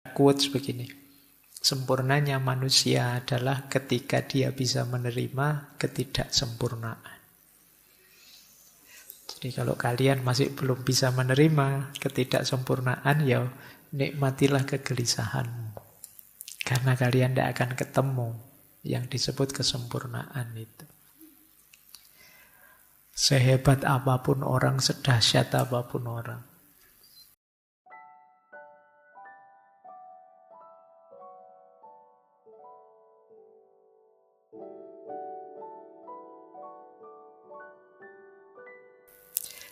quotes begini. Sempurnanya manusia adalah ketika dia bisa menerima ketidaksempurnaan. Jadi kalau kalian masih belum bisa menerima ketidaksempurnaan, ya nikmatilah kegelisahanmu. Karena kalian tidak akan ketemu yang disebut kesempurnaan itu. Sehebat apapun orang, sedahsyat apapun orang.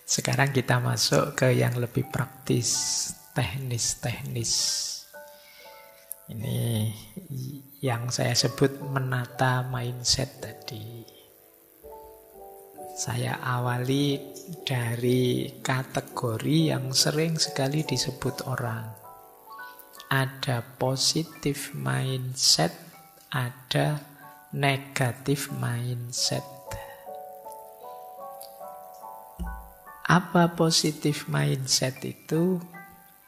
Sekarang kita masuk ke yang lebih praktis, teknis-teknis. Ini yang saya sebut menata mindset tadi. Saya awali dari kategori yang sering sekali disebut orang. Ada positive mindset, ada negative mindset. Apa positive mindset itu?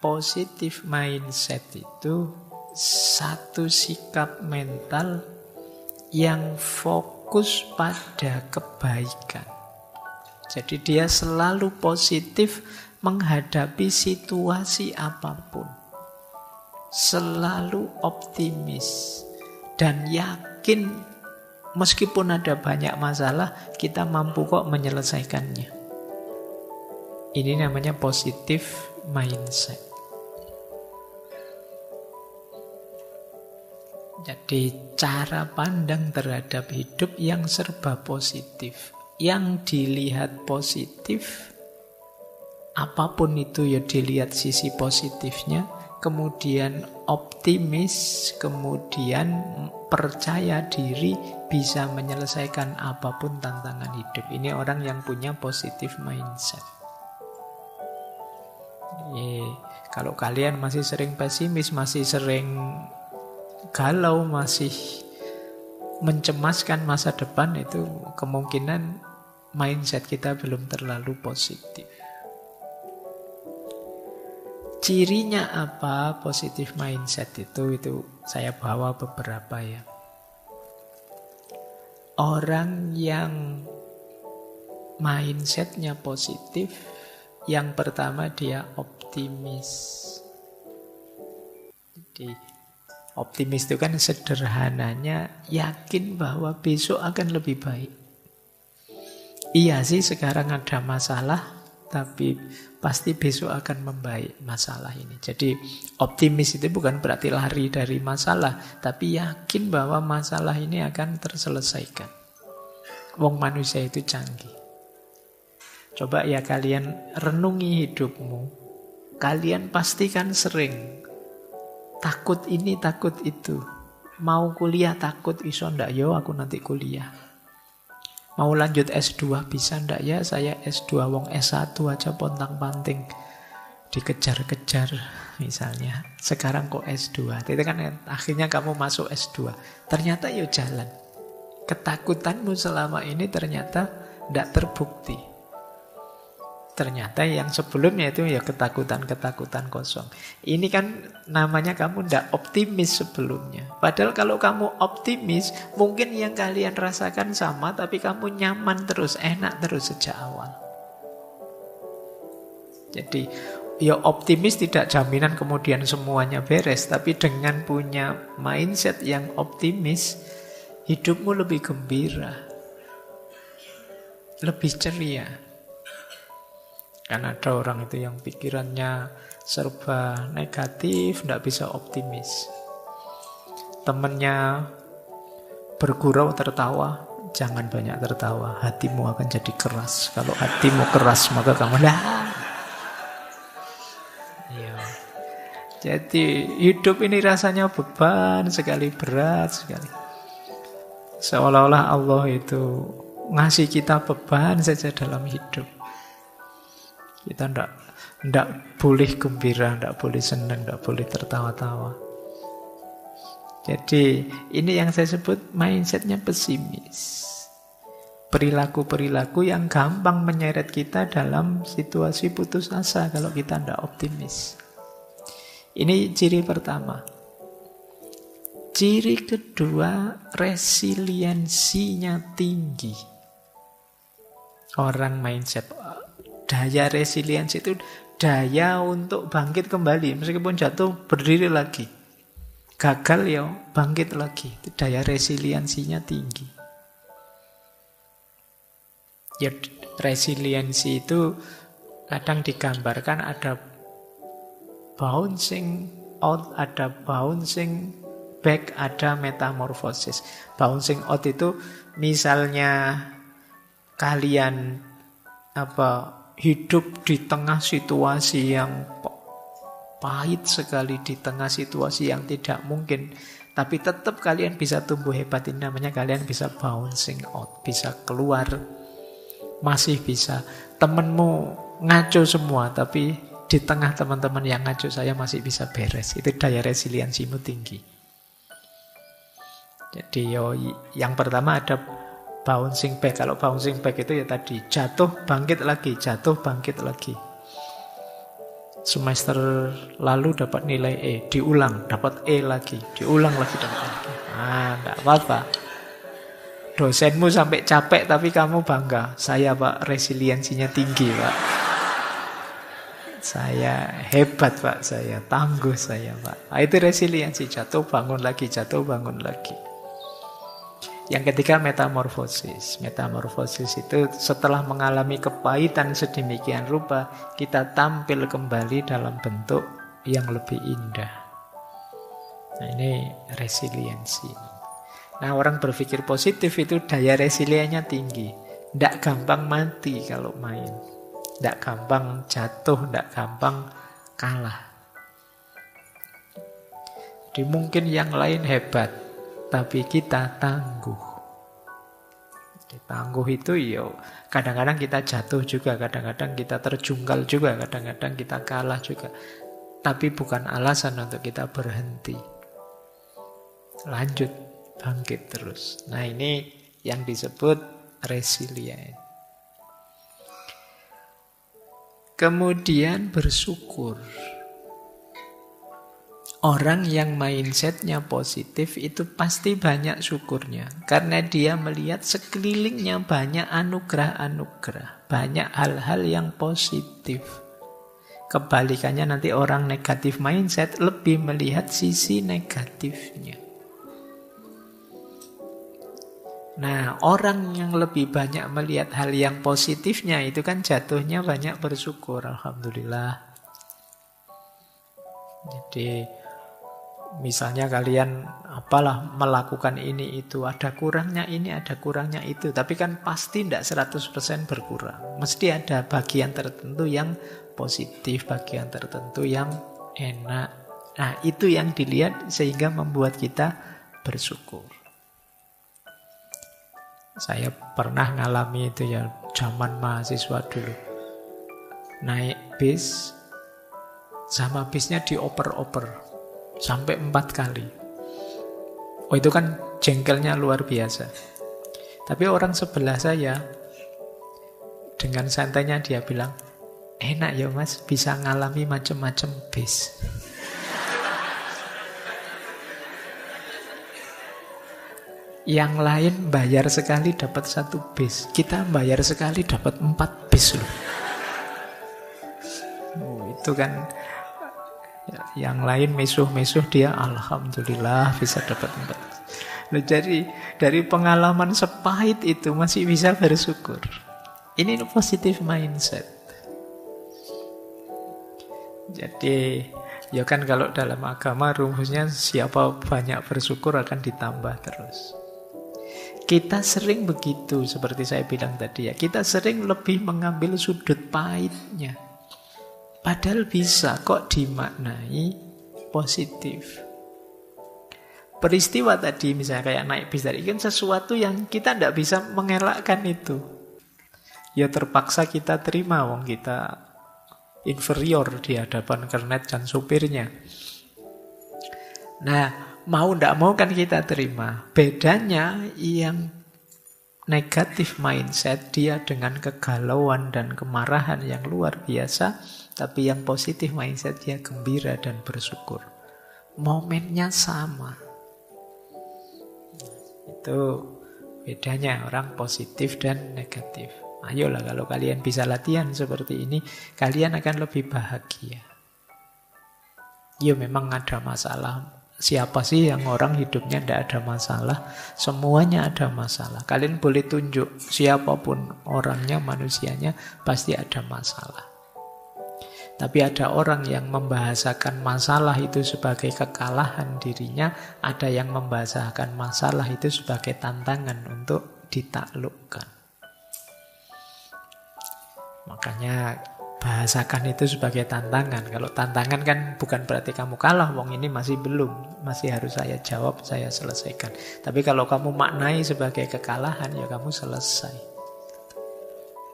Positive mindset itu satu sikap mental yang fokus pada kebaikan. Jadi dia selalu positif menghadapi situasi apapun. Selalu optimis dan yakin meskipun ada banyak masalah, kita mampu kok menyelesaikannya. Ini namanya positive mindset. Jadi cara pandang terhadap hidup yang serba positif. Yang dilihat positif, apapun itu ya dilihat sisi positifnya. Kemudian optimis, kemudian percaya diri bisa menyelesaikan apapun tantangan hidup. Ini orang yang punya positive mindset. Kalau kalian masih sering pesimis, masih sering galau, masih mencemaskan masa depan, itu kemungkinan mindset kita belum terlalu positif. Cirinya apa positive mindset itu saya bawa beberapa ya. Orang yang mindsetnya positif, yang pertama dia optimis. Jadi optimis itu kan sederhananya yakin bahwa besok akan lebih baik. Iya sih sekarang ada masalah, tapi pasti besok akan membaik masalah ini. Jadi optimis itu bukan berarti lari dari masalah, tapi yakin bahwa masalah ini akan terselesaikan. Wong manusia itu canggih. Coba ya kalian renungi hidupmu. Kalian pasti kan sering takut ini, takut itu. Mau kuliah takut, iso ndak yo aku nanti kuliah. Mau lanjut S2 bisa ndak ya, saya S2, wong S1 aja pontang-panting. Dikejar-kejar misalnya. Sekarang kok S2. Itu kan akhirnya kamu masuk S2. Ternyata yo jalan. Ketakutanmu selama ini ternyata ndak terbukti. Ternyata yang sebelumnya itu ya ketakutan-ketakutan kosong. Ini kan namanya kamu tidak optimis sebelumnya. Padahal kalau kamu optimis, mungkin yang kalian rasakan sama, tapi kamu nyaman terus, enak terus sejak awal. Jadi ya optimis tidak jaminan kemudian semuanya beres, tapi dengan punya mindset yang optimis, hidupmu lebih gembira, lebih ceria. Kan ada orang itu yang pikirannya serba negatif, tidak bisa optimis. Temennya bergurau tertawa, jangan banyak tertawa, hatimu akan jadi keras. Kalau hatimu keras, maka kamu ya. Jadi hidup ini rasanya beban sekali, berat sekali. Seolah-olah Allah itu ngasih kita beban saja dalam hidup. Kita tidak boleh gembira, tidak boleh senang, tidak boleh tertawa-tawa. Jadi ini yang saya sebut mindsetnya pesimis. Perilaku-perilaku yang gampang menyeret kita dalam situasi putus asa kalau kita tidak optimis. Ini ciri pertama. Ciri kedua, resiliensinya tinggi. Orang mindset, daya resiliensi itu daya untuk bangkit kembali. Meskipun jatuh, berdiri lagi. Gagal ya, bangkit lagi. Daya resiliensinya tinggi. Ya, resiliensi itu kadang digambarkan ada bouncing out, ada bouncing back, ada metamorfosis. Bouncing out itu misalnya kalian hidup di tengah situasi yang pahit sekali, di tengah situasi yang tidak mungkin, tapi tetap kalian bisa tumbuh hebat. Ini namanya kalian bisa bouncing out, bisa keluar, masih bisa. Temenmu ngaco semua, tapi di tengah teman-teman yang ngaco saya masih bisa beres. Itu daya resiliensimu tinggi. Jadi yang pertama ada bouncing back. Kalau bouncing back itu ya tadi, jatuh bangkit lagi, jatuh bangkit lagi. Semester lalu dapat nilai E, diulang dapat E lagi, diulang lagi dapat E lagi. Enggak apa-apa. Dosenmu sampai capek tapi kamu bangga. Saya Pak, resiliensinya tinggi Pak. Saya hebat Pak, saya tangguh saya Pak. Itu resiliensi, jatuh bangun lagi, jatuh bangun lagi. Yang ketiga metamorfosis. Metamorfosis itu setelah mengalami kepahitan sedemikian rupa, kita tampil kembali dalam bentuk yang lebih indah. Nah, ini resiliensi. Nah, orang berpikir positif itu daya resiliennya tinggi. Tidak gampang mati kalau main. Tidak gampang jatuh, tidak gampang kalah. Jadi mungkin yang lain hebat, tapi kita tangguh. Tangguh itu kadang-kadang kita jatuh juga, kadang-kadang kita terjungkal juga, kadang-kadang kita kalah juga. Tapi bukan alasan untuk kita berhenti. Lanjut, bangkit terus. Nah, ini yang disebut resilient. Kemudian bersyukur. Orang yang mindsetnya positif itu pasti banyak syukurnya. Karena dia melihat sekelilingnya banyak anugerah-anugerah. Banyak hal-hal yang positif. Kebalikannya nanti orang negatif mindset lebih melihat sisi negatifnya. Nah, orang yang lebih banyak melihat hal yang positifnya itu kan jatuhnya banyak bersyukur. Alhamdulillah. Jadi misalnya kalian melakukan ini itu, ada kurangnya ini, ada kurangnya itu, tapi kan pasti tidak 100% berkurang. Mesti ada bagian tertentu yang positif, bagian tertentu yang enak. Nah, itu yang dilihat sehingga membuat kita bersyukur. Saya pernah ngalami itu ya, zaman mahasiswa dulu. Naik bis, sama bisnya dioper-oper. Sampai 4 kali. Oh, itu kan jengkelnya luar biasa. Tapi orang sebelah saya, dengan santainya dia bilang, enak ya mas, bisa ngalami macam-macam bis. Yang lain bayar sekali dapat 1 bis. Kita bayar sekali dapat 4 bis loh. Itu kan yang lain misuh-misuh, dia alhamdulillah bisa dapat 4. Jadi dari pengalaman sepahit itu masih bisa bersyukur. Ini positive mindset. Jadi ya kan kalau dalam agama rumusnya siapa banyak bersyukur akan ditambah terus. Kita sering begitu, seperti saya bilang tadi ya. Kita sering lebih mengambil sudut pahitnya. Padahal bisa kok dimaknai positif. Peristiwa tadi misalnya kayak naik bis tadi kan sesuatu yang kita tidak bisa mengelakkan itu. Ya terpaksa kita terima, wong kita inferior di hadapan kernet dan supirnya. Nah, mau tidak mau kan kita terima. Bedanya yang negatif mindset, dia dengan kegalauan dan kemarahan yang luar biasa, tapi yang positif mindset dia gembira dan bersyukur. Momennya sama. Itu bedanya orang positif dan negatif. Ayolah, kalau kalian bisa latihan seperti ini, kalian akan lebih bahagia. Ya memang ada masalah. Siapa sih yang orang hidupnya tidak ada masalah? Semuanya ada masalah. Kalian boleh tunjuk siapapun orangnya, manusianya, pasti ada masalah. Tapi ada orang yang membahasakan masalah itu sebagai kekalahan dirinya, ada yang membahasakan masalah itu sebagai tantangan untuk ditaklukkan. Makanya bahasakan itu sebagai tantangan. Kalau tantangan kan bukan berarti kamu kalah, wong ini masih belum, masih harus saya jawab, saya selesaikan. Tapi kalau kamu maknai sebagai kekalahan, ya kamu selesai.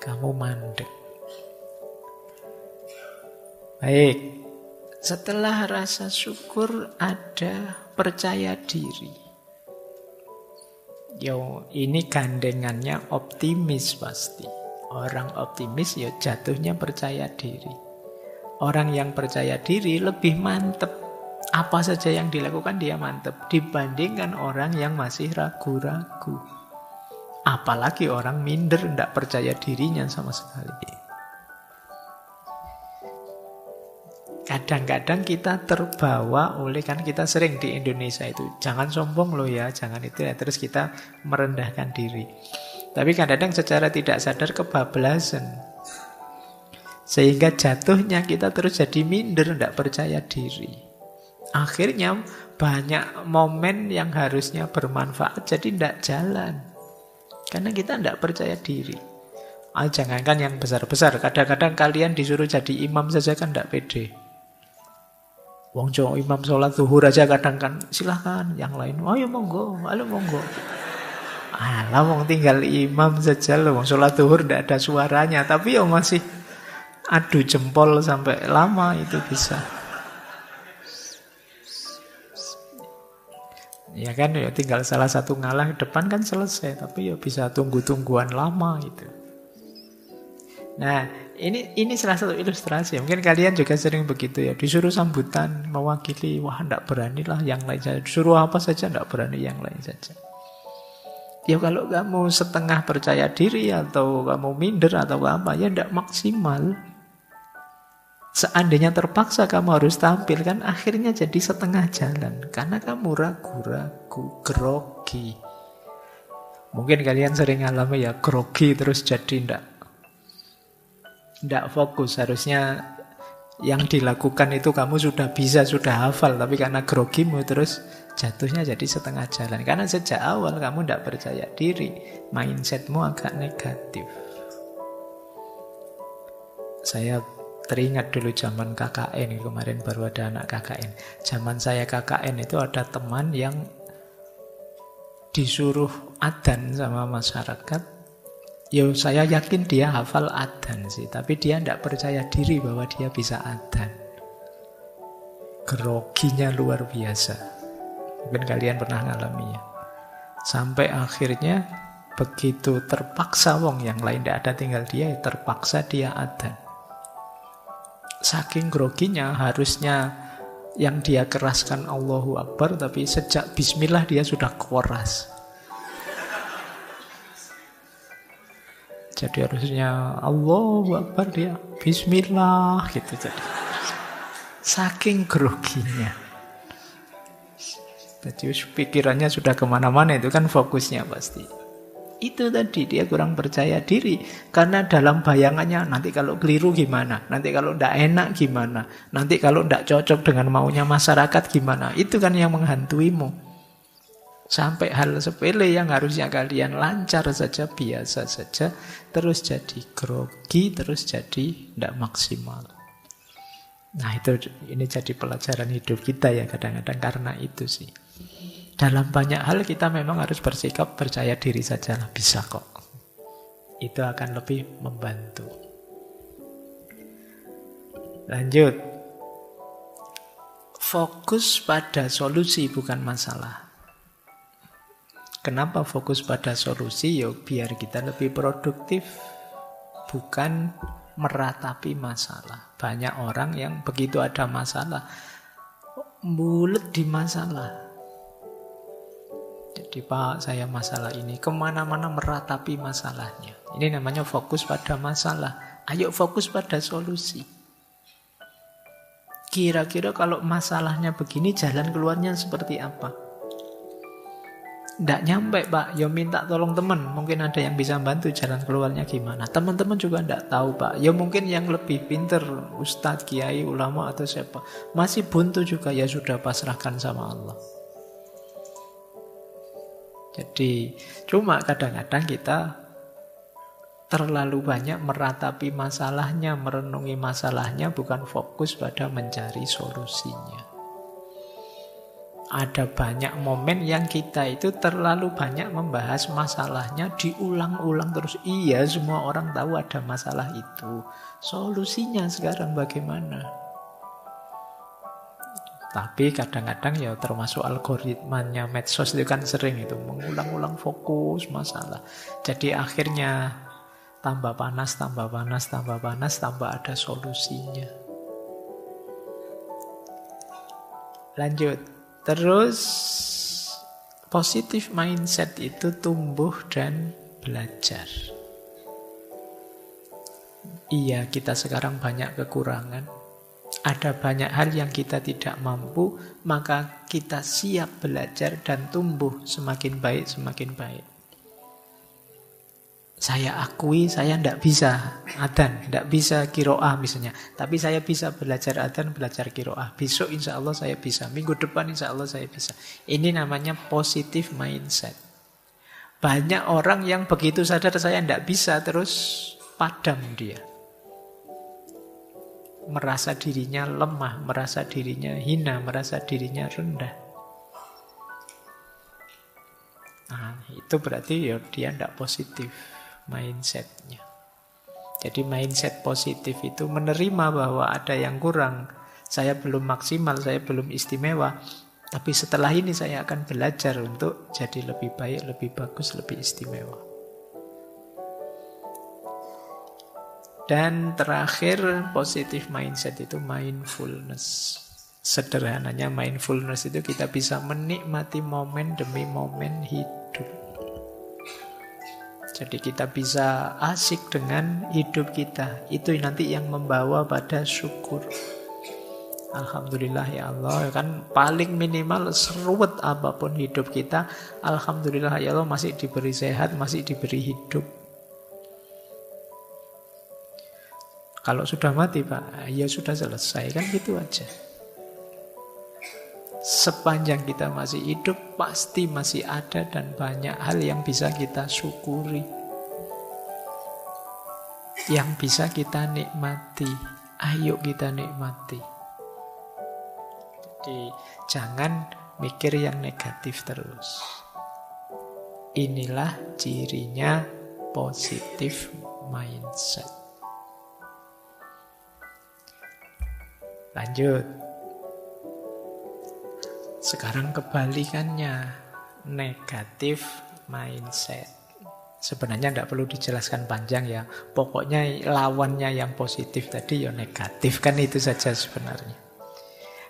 Kamu mandek. Baik, setelah rasa syukur ada percaya diri. Yo, ini gandengannya optimis pasti. Orang optimis ya jatuhnya percaya diri. Orang yang percaya diri lebih mantep. Apa saja yang dilakukan dia mantep dibandingkan orang yang masih ragu-ragu. Apalagi orang minder, tidak percaya dirinya sama sekali. Kadang-kadang kita terbawa oleh, kan kita sering di Indonesia itu, jangan sombong loh ya, jangan itu ya, terus kita merendahkan diri. Tapi kadang-kadang secara tidak sadar kebablasan. Sehingga jatuhnya kita terus jadi minder, tidak percaya diri. Akhirnya banyak momen yang harusnya bermanfaat jadi tidak jalan. Karena kita tidak percaya diri. Jangankan yang besar-besar, kadang-kadang kalian disuruh jadi imam saja kan tidak pede. Wong Jawa imam sholat zuhur aja kadang kan silahkan, yang lain ayo monggo. Alah, wong tinggal imam saja loh, wong sholat zuhur tidak ada suaranya, tapi ya masih adu jempol sampai lama itu bisa. Ya kan, ya tinggal salah satu ngalah depan kan selesai, tapi ya bisa tunggu-tungguan lama itu. Nah, ini salah satu ilustrasi. Mungkin kalian juga sering begitu ya, disuruh sambutan mewakili, wah tidak beranilah yang lain saja. Disuruh apa saja tidak berani yang lain saja. Ya kalau kamu setengah percaya diri atau kamu minder atau apa, ya tidak maksimal. Seandainya terpaksa kamu harus tampil, kan akhirnya jadi setengah jalan. Karena kamu ragu-ragu, grogi. Mungkin kalian sering alami ya, grogi terus jadi tidak fokus. Harusnya yang dilakukan itu kamu sudah bisa, sudah hafal, tapi karena grogimu terus jatuhnya jadi setengah jalan. Karena sejak awal kamu tidak percaya diri, mindsetmu agak negatif. Saya teringat dulu zaman KKN, kemarin baru ada anak KKN. Zaman saya KKN itu ada teman yang disuruh adzan sama masyarakat. Ya saya yakin dia hafal adzan sih, tapi dia tidak percaya diri bahwa dia bisa adzan. Groginya luar biasa. Mungkin kalian pernah ngalaminya. Sampai akhirnya begitu terpaksa, wong yang lain tidak ada, tinggal dia, terpaksa dia adzan. Saking groginya, harusnya yang dia keraskan Allahu Akbar, tapi sejak bismillah dia sudah keras. Jadi harusnya Allahu Akbar, dia bismillah gitu. Jadi saking groginya. Jadi pikirannya sudah kemana-mana, itu kan fokusnya pasti. Itu tadi, dia kurang percaya diri. Karena dalam bayangannya, nanti kalau keliru gimana? Nanti kalau tidak enak gimana? Nanti kalau tidak cocok dengan maunya masyarakat gimana? Itu kan yang menghantuimu. Sampai hal sepele yang harusnya kalian lancar saja, biasa saja, terus jadi grogi, terus jadi tidak maksimal. Nah ini jadi pelajaran hidup kita ya kadang-kadang, karena itu sih. Dalam banyak hal kita memang harus bersikap percaya diri saja lah, bisa kok. Itu akan lebih membantu. Lanjut. Fokus pada solusi bukan masalah. Kenapa fokus pada solusi? Ya biar kita lebih produktif, bukan meratapi masalah. Banyak orang yang begitu ada masalah, bulet di masalah. Jadi Pak, saya masalah ini, kemana-mana meratapi masalahnya. Ini namanya fokus pada masalah. Ayo fokus pada solusi. Kira-kira kalau masalahnya begini, jalan keluarnya seperti apa? Nggak nyampe Pak, ya minta tolong teman. Mungkin ada yang bisa bantu jalan keluarnya gimana. Teman-teman juga nggak tahu Pak. Ya mungkin yang lebih pinter, ustadz, kiai, ulama atau siapa. Masih buntu juga, ya sudah pasrahkan sama Allah. Jadi cuma kadang-kadang kita terlalu banyak meratapi masalahnya, merenungi masalahnya, bukan fokus pada mencari solusinya. Ada banyak momen yang kita itu terlalu banyak membahas masalahnya, diulang-ulang terus. Iya, semua orang tahu ada masalah itu. Solusinya sekarang bagaimana? Tapi kadang-kadang ya termasuk algoritmanya medsos itu kan sering itu mengulang-ulang fokus masalah. Jadi akhirnya tambah panas, tambah panas, tambah panas, tambah ada solusinya. Lanjut. Terus positive mindset itu tumbuh dan belajar. Iya, kita sekarang banyak kekurangan. Ada banyak hal yang kita tidak mampu, maka kita siap belajar dan tumbuh semakin baik, semakin baik. Saya akui saya tidak bisa adzan, tidak bisa qiraah misalnya. Tapi saya bisa belajar adzan, belajar qiraah. Besok insya Allah saya bisa, minggu depan insya Allah saya bisa. Ini namanya positive mindset. Banyak orang yang begitu sadar saya tidak bisa, terus padam dia. Merasa dirinya lemah, merasa dirinya hina, merasa dirinya rendah. Nah, itu berarti ya dia tidak positif mindsetnya. Jadi mindset positif itu menerima bahwa ada yang kurang. Saya belum maksimal, saya belum istimewa. Tapi setelah ini saya akan belajar untuk jadi lebih baik, lebih bagus, lebih istimewa. Dan terakhir, positive mindset itu mindfulness. Sederhananya mindfulness itu kita bisa menikmati momen demi momen hidup. Jadi kita bisa asik dengan hidup kita. Itu nanti yang membawa pada syukur. Alhamdulillah ya Allah, kan paling minimal seruat apapun hidup kita, alhamdulillah ya Allah masih diberi sehat, masih diberi hidup. Kalau sudah mati Pak, ya sudah selesai, kan gitu aja. Sepanjang kita masih hidup, pasti masih ada dan banyak hal yang bisa kita syukuri, yang bisa kita nikmati. Ayo kita nikmati. Jadi jangan mikir yang negatif terus. Inilah cirinya positive mindset. Lanjut. Sekarang kebalikannya, negatif mindset. Sebenarnya tidak perlu dijelaskan panjang ya. Pokoknya lawannya yang positif tadi ya negatif, kan itu saja sebenarnya.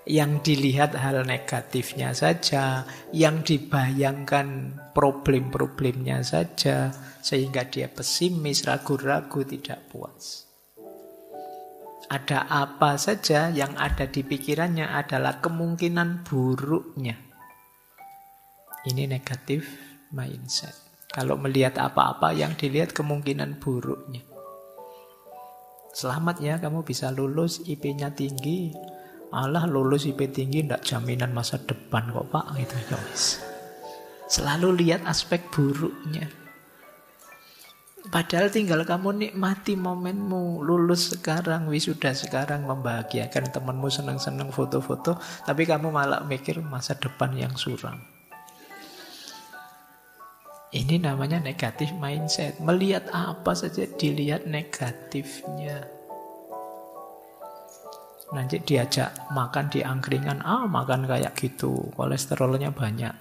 Yang dilihat hal negatifnya saja, yang dibayangkan problem-problemnya saja, sehingga dia pesimis, ragu-ragu, tidak puas. Ada apa saja yang ada di pikirannya adalah kemungkinan buruknya. Ini negatif mindset. Kalau melihat apa-apa yang dilihat kemungkinan buruknya. Selamat ya, kamu bisa lulus, IP-nya tinggi. Alah, lulus IP tinggi tidak jaminan masa depan kok Pak, gitu guys. Selalu lihat aspek buruknya. Padahal tinggal kamu nikmati momenmu, lulus sekarang, wisuda sekarang, membahagiakan temanmu, senang-senang foto-foto, tapi kamu malah mikir masa depan yang suram. Ini namanya negatif mindset. Melihat apa saja dilihat negatifnya. Nanti diajak makan di angkringan, makan kayak gitu, kolesterolnya banyak.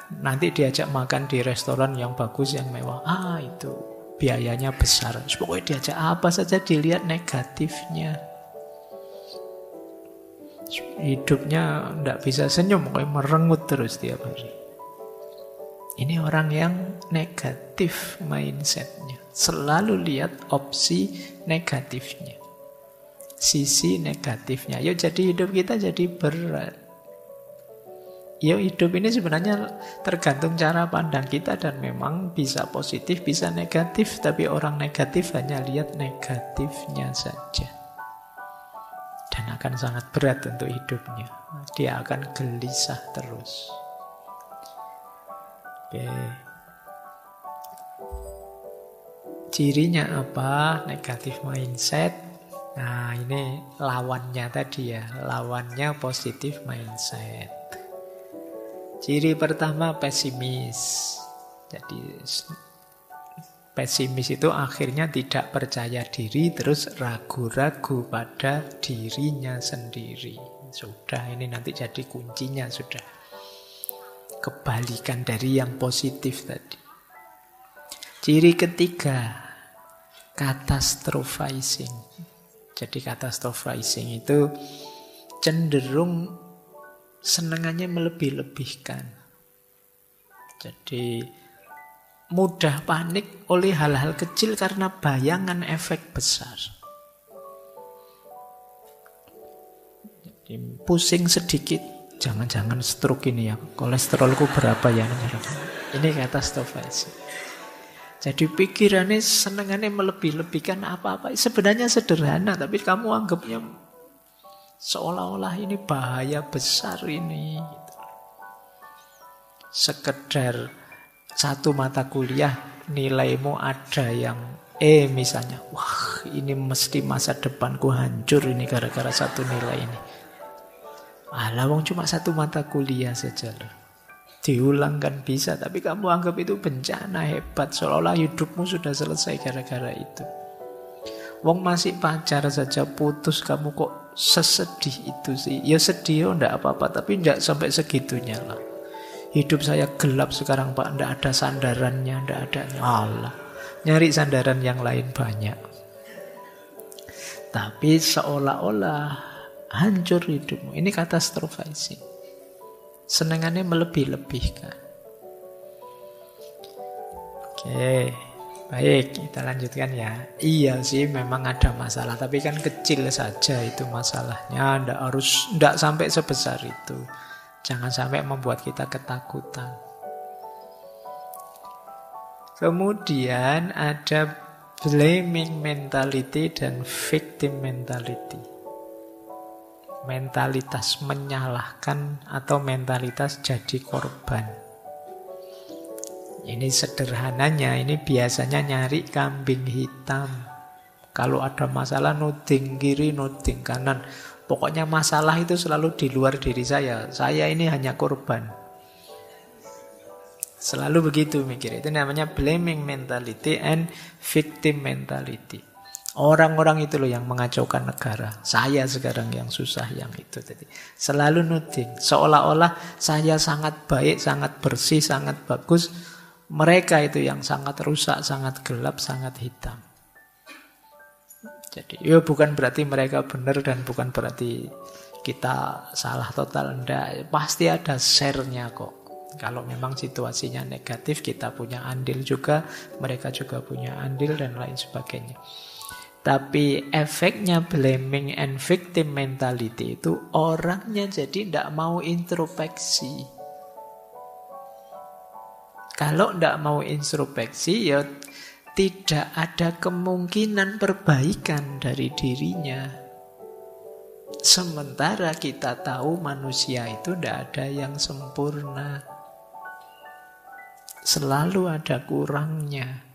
Nanti diajak makan di restoran yang bagus, yang mewah. Itu biayanya besar. Pokoknya diajak apa saja dilihat negatifnya. Hidupnya tidak bisa senyum, pokoknya merengut terus tiap hari. Ini orang yang negatif mindsetnya. Selalu lihat opsi negatifnya, sisi negatifnya. Yuk, jadi hidup kita jadi berat. Yuk, hidup ini sebenarnya tergantung cara pandang kita, dan memang bisa positif, bisa negatif. Tapi orang negatif hanya lihat negatifnya saja, dan akan sangat berat untuk hidupnya. Dia akan gelisah terus. Oke. Cirinya apa? Negatif mindset. Nah, ini lawannya tadi ya. Lawannya positif mindset. Ciri pertama pesimis. Jadi pesimis itu akhirnya tidak percaya diri, terus ragu-ragu pada dirinya sendiri. Sudah, ini nanti jadi kuncinya sudah. Kebalikan dari yang positif tadi. Ciri ketiga, catastrophizing. Jadi catastrophizing itu cenderung senengannya melebih-lebihkan. Jadi mudah panik oleh hal-hal kecil karena bayangan efek besar. Jadi pusing sedikit, jangan-jangan stroke ini ya, kolesterolku berapa ya. Ini catastrophizing. Jadi pikirannya senengannya melebih-lebihkan apa-apa. Sebenarnya sederhana, tapi kamu anggapnya seolah-olah ini bahaya besar ini. Sekedar satu mata kuliah nilaimu ada yang misalnya. Wah, ini mesti masa depanku hancur ini gara-gara satu nilai ini. Alah, wong cuma satu mata kuliah saja loh. Diulang kan bisa, tapi kamu anggap itu bencana hebat, seolah-olah hidupmu sudah selesai gara-gara itu. Wong masih pacar saja putus, kamu kok sesedih itu sih? Ya sedih, enggak apa-apa, tapi enggak sampai segitunya lah. Hidup saya gelap sekarang Pak, enggak ada sandarannya, enggak ada. Allah, nyari sandaran yang lain banyak. Tapi seolah-olah hancur hidupmu. Ini catastrophizing. Senengannya melebih-lebihkan. Oke, baik, kita lanjutkan ya. Iya sih, memang ada masalah, tapi kan kecil saja itu masalahnya. Nggak sampai sebesar itu. Jangan sampai membuat kita ketakutan. Kemudian ada blaming mentality dan victim mentality. Mentalitas menyalahkan atau mentalitas jadi korban. Ini sederhananya, ini biasanya nyari kambing hitam. Kalau ada masalah nuding kiri, nuding kanan. Pokoknya masalah itu selalu di luar diri saya. Saya ini hanya korban. Selalu begitu mikir. Itu namanya blaming mentality and victim mentality. Orang-orang itu loh yang mengacaukan negara. Saya sekarang yang susah yang itu tadi. Selalu nuding. Seolah-olah saya sangat baik, sangat bersih, sangat bagus. Mereka itu yang sangat rusak, sangat gelap, sangat hitam. Jadi ya bukan berarti mereka benar dan bukan berarti kita salah total. Enggak. Pasti ada share-nya kok. Kalau memang situasinya negatif, kita punya andil juga. Mereka juga punya andil dan lain sebagainya. Tapi efeknya blaming and victim mentality itu orangnya jadi tidak mau introspeksi. Kalau tidak mau introspeksi ya tidak ada kemungkinan perbaikan dari dirinya. Sementara kita tahu manusia itu tidak ada yang sempurna. Selalu ada kurangnya.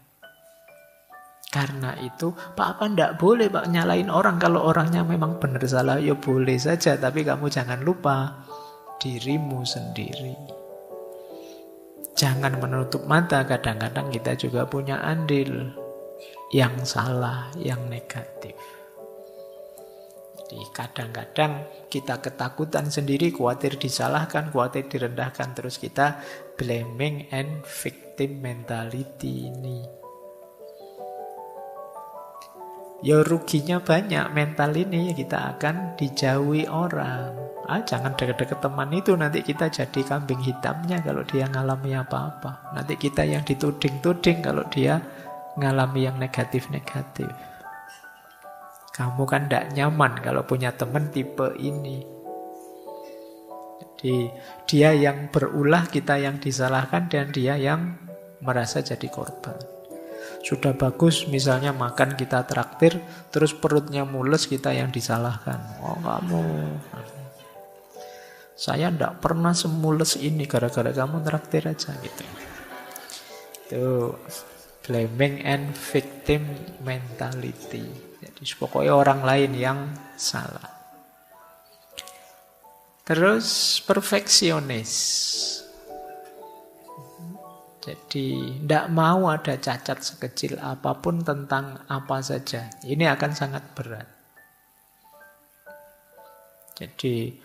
Karena itu, Pak, apa enggak boleh Pak nyalain orang kalau orangnya memang benar salah? Ya boleh saja, tapi kamu jangan lupa dirimu sendiri. Jangan menutup mata, kadang-kadang kita juga punya andil yang salah, yang negatif. Jadi kadang-kadang kita ketakutan sendiri, khawatir disalahkan, khawatir direndahkan, terus kita blaming and victim mentality ini. Ya ruginya banyak mental ini, kita akan dijauhi orang. Jangan deket-deket teman itu, nanti kita jadi kambing hitamnya kalau dia ngalami apa-apa. Nanti kita yang dituding-tuding kalau dia ngalami yang negatif-negatif. Kamu kan tidak nyaman kalau punya teman tipe ini. Jadi dia yang berulah, kita yang disalahkan, dan dia yang merasa jadi korban. Sudah bagus misalnya makan kita traktir, terus perutnya mules, kita yang disalahkan. Oh kamu, saya tidak pernah semules ini, gara-gara kamu traktir aja gitu. Itu blaming and victim mentality. Jadi pokoknya orang lain yang salah. Terus perfeksionis. Jadi tidak mau ada cacat sekecil apapun tentang apa saja. Ini akan sangat berat. Jadi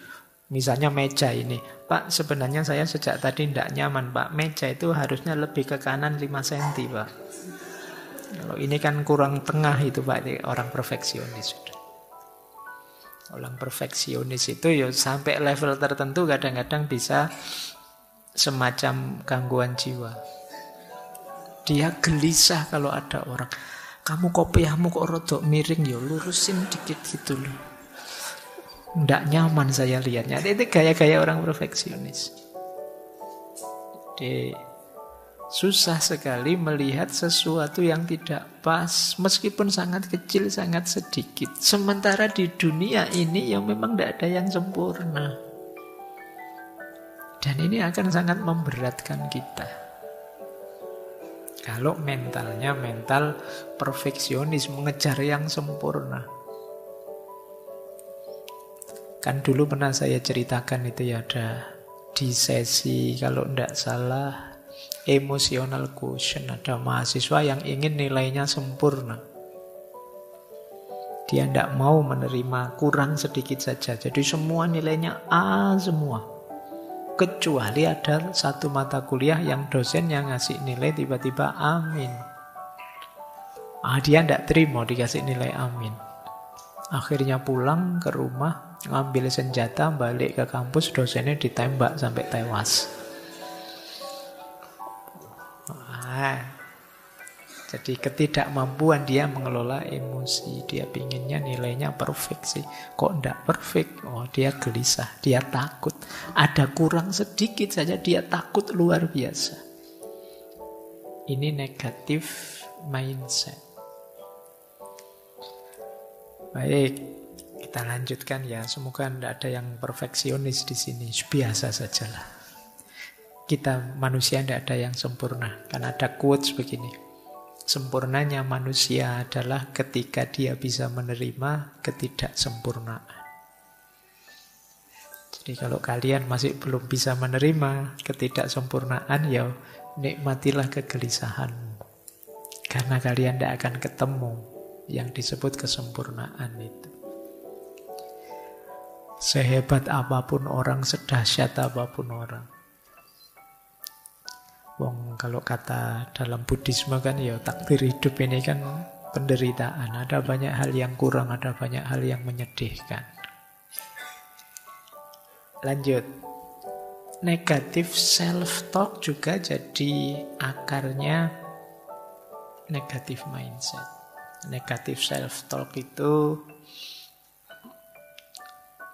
misalnya meja ini, Pak sebenarnya saya sejak tadi tidak nyaman Pak, meja itu harusnya lebih ke kanan 5 cm Pak. Kalau ini kan kurang tengah itu Pak, ini orang perfeksionis sudah. Orang perfeksionis itu ya sampai level tertentu kadang-kadang bisa semacam gangguan jiwa. Dia gelisah kalau ada orang, kamu kopiahmu kok rodok miring, ya lurusin dikit gitu loh. Nggak nyaman saya lihatnya. Itu gaya-gaya orang perfeksionis. Jadi susah sekali melihat sesuatu yang tidak pas, meskipun sangat kecil, sangat sedikit. Sementara di dunia ini yang memang tidak ada yang sempurna. Dan ini akan sangat memberatkan kita. Kalau mentalnya mental perfeksionis, mengejar yang sempurna. Kan dulu pernah saya ceritakan itu ya, ada di sesi kalau tidak salah emotional quotient, ada mahasiswa yang ingin nilainya sempurna. Dia tidak mau menerima kurang sedikit saja. Jadi semua nilainya A semua. Kecuali ada satu mata kuliah yang dosen yang ngasih nilai tiba-tiba amin. Dia tidak terima dikasih nilai amin. Akhirnya pulang ke rumah, ngambil senjata, balik ke kampus, dosennya ditembak sampai tewas. Jadi ketidakmampuan dia mengelola emosi. Dia pinginnya nilainya perfect sih. Kok tidak perfect? Oh, dia gelisah, dia takut. Ada kurang sedikit saja dia takut luar biasa. Ini negatif mindset. Baik, kita lanjutkan ya. Semoga tidak ada yang perfeksionis di sini. Biasa sajalah. Kita manusia tidak ada yang sempurna. Kan ada quotes begini. Sempurnanya manusia adalah ketika dia bisa menerima ketidaksempurnaan. Jadi kalau kalian masih belum bisa menerima ketidaksempurnaan, ya nikmatilah kegelisahanmu. Karena kalian tidak akan ketemu yang disebut kesempurnaan itu. Sehebat apapun orang, sedahsyat apapun orang. Wong kalau kata dalam Buddhisme kan ya takdir hidup ini kan penderitaan. Ada banyak hal yang kurang, ada banyak hal yang menyedihkan. Lanjut. Negatif self-talk juga jadi akarnya negatif mindset. Negatif self-talk itu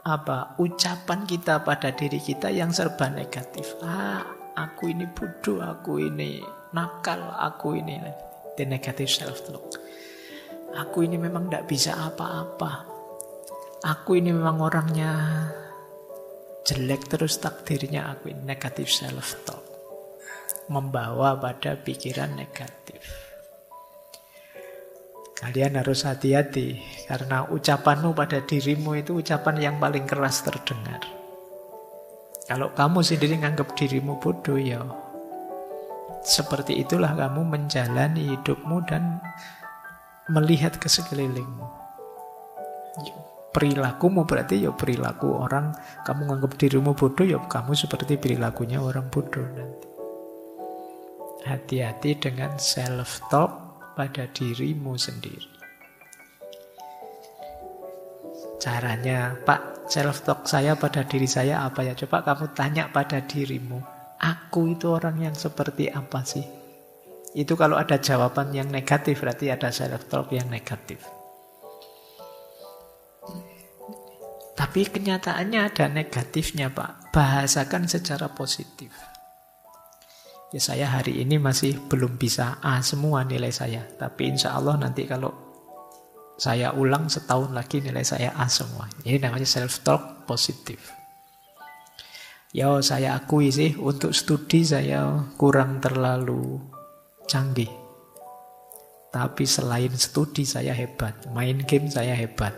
apa? Ucapan kita pada diri kita yang serba negatif. Aku ini bodoh, aku ini nakal, aku ini the negative self-talk. Aku ini memang tidak bisa apa-apa. Aku ini memang orangnya jelek terus takdirnya, aku ini negative self-talk. Membawa pada pikiran negatif. Kalian harus hati-hati karena ucapanmu pada dirimu itu ucapan yang paling keras terdengar. Kalau kamu sendiri nganggap dirimu bodoh, ya seperti itulah kamu menjalani hidupmu dan melihat ke sekelilingmu. perilakumu berarti ya perilaku orang. Kamu nganggap dirimu bodoh, ya kamu seperti perilakunya orang bodoh nanti. Hati-hati dengan self-talk pada dirimu sendiri. Caranya, Pak, self-talk saya pada diri saya apa ya? Coba kamu tanya pada dirimu. Aku itu orang yang seperti apa sih? Itu kalau ada jawaban yang negatif, berarti ada self-talk yang negatif. Tapi kenyataannya ada negatifnya, Pak. Bahasakan secara positif. Ya, saya hari ini masih belum bisa A semua nilai saya. Tapi insya Allah nanti kalau saya ulang setahun lagi nilai saya A semua. Ini namanya self-talk positif. Ya, saya akui sih untuk studi saya kurang terlalu canggih. Tapi selain studi saya hebat. Main game saya hebat.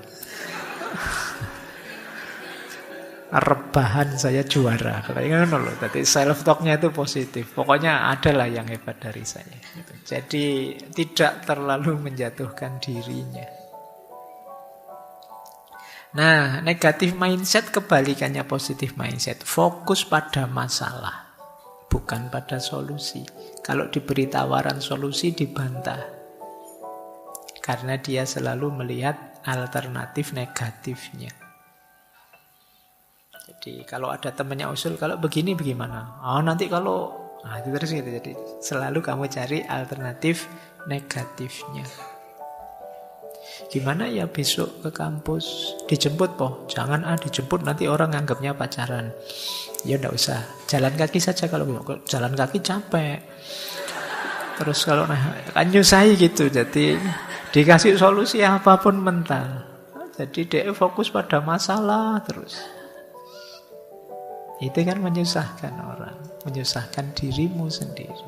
Rebahan saya juara. Jadi self-talknya itu positif. Pokoknya adalah yang hebat dari saya. Jadi tidak terlalu menjatuhkan dirinya. Nah, negatif mindset kebalikannya positif mindset. Fokus pada masalah, bukan pada solusi. Kalau diberi tawaran solusi dibantah. Karena dia selalu melihat alternatif negatifnya. Jadi kalau ada temannya usul, kalau begini bagaimana? Oh, nanti kalau... Nah, itu terus gitu. Jadi selalu kamu cari alternatif negatifnya. Gimana ya besok ke kampus? Dijemput, Poh. Jangan dijemput, nanti orang nganggapnya pacaran. Ya enggak usah. Jalan kaki saja kalau jalan kaki capek. Terus kalau kan nyusahi gitu. Jadi dikasih solusi apapun mental. Jadi dia fokus pada masalah terus. Itu kan menyusahkan orang, menyusahkan dirimu sendiri.